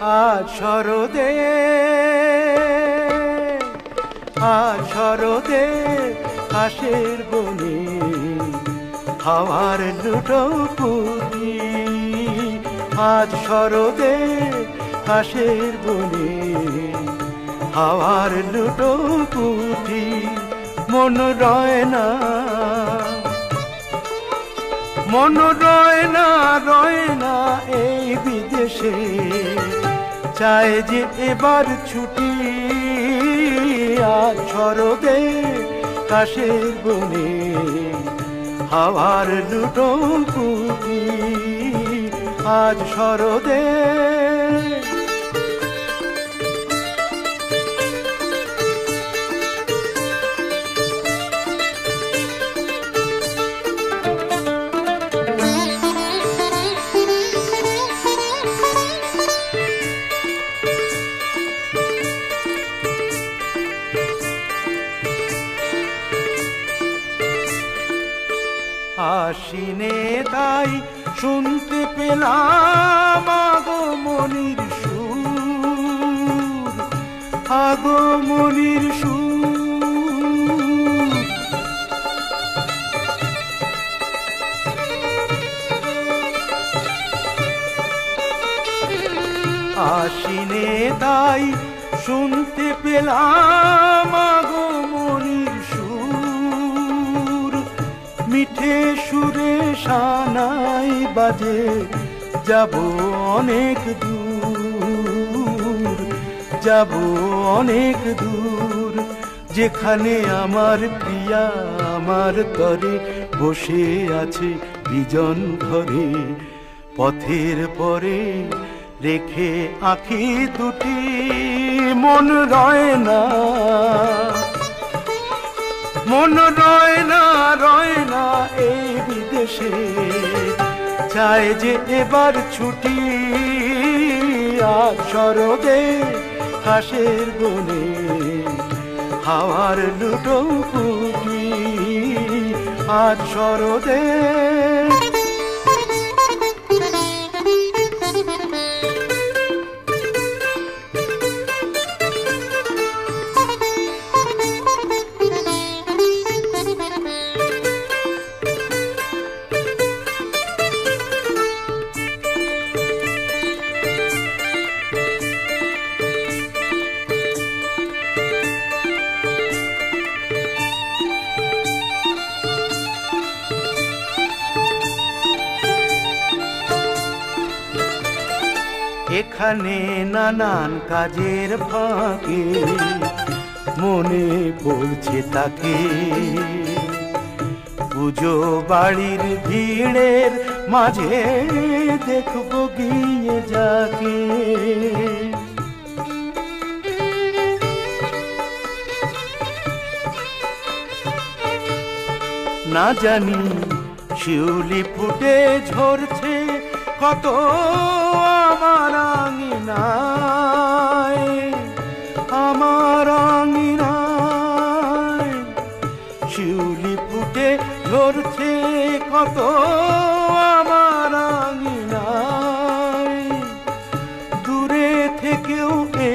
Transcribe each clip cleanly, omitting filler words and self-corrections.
আজ শরদে ঘাসের বনে হাওয়ার লুটো পুটি। আজ শরদে ঘাসের বনে হাওয়ার লুটো পুটি। মন রয় না রয় না এই বিদেশে, চায় যে এবার ছুটি। আজ শরদে ঘাসের বনে হাওয়ার লুটো পুটি। আজ শরদে আশ্বিনে তাই শুনতে পেলাম আগমনির সুর, আগমনির সুর। আশ্বিনে তাই শুনতে পেলাম আগমনির সুর। মিঠে সুরে সানাই বাজে যাব অনেক দূর, যাব অনেক দূর। যেখানে আমার প্রিয়া আমার তরে বসে আছে বিজন ঘরে। পথের পরে রেখে আঁখি দুটি মন রয় না এই বিদেশে, চায় যে এবার ছুটি। আজ শরদে ঘাসের বনে হাওয়ার লুটো পুটি। আজ শরদে এখানে নানান কাজের ফাঁকে মনে পড়ছে তাকে। পুজো বাড়ির ভিড়ের মাঝে দেখবো গিয়ে যাকে। না জানি শিউলি ফুটে ঝরছে কত আমার আঙিনায়, আমার আঙিনায়। শিউলি ফুটে ঝরছে কত আমার আঙিনায়। দূরে থেকেও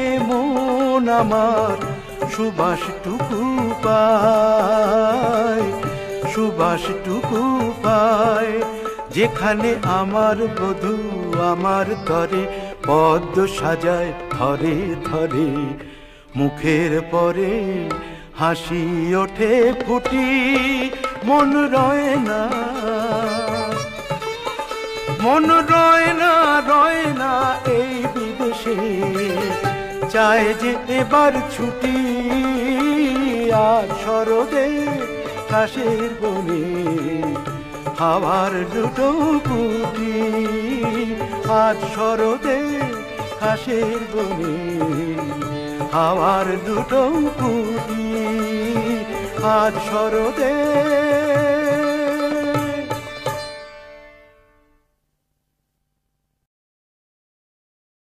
এমন আমার সুবাসটুকু পায়, সুবাসটুকু পায়। যেখানে আমার বধূ আমার তরে পদ্ম সাজায় ধরে ধরে। মুখের পরে হাসি ওঠে ফুটি। মন রয় না এই বিদেশে, চায় যে এবার ছুটি। আজ শরদে ঘাসের বনে হাওয়ার লুটো পুটি। আজ শরদে ঘাসের বনে হাওয়ার লুটো পুটি। আজ শরদে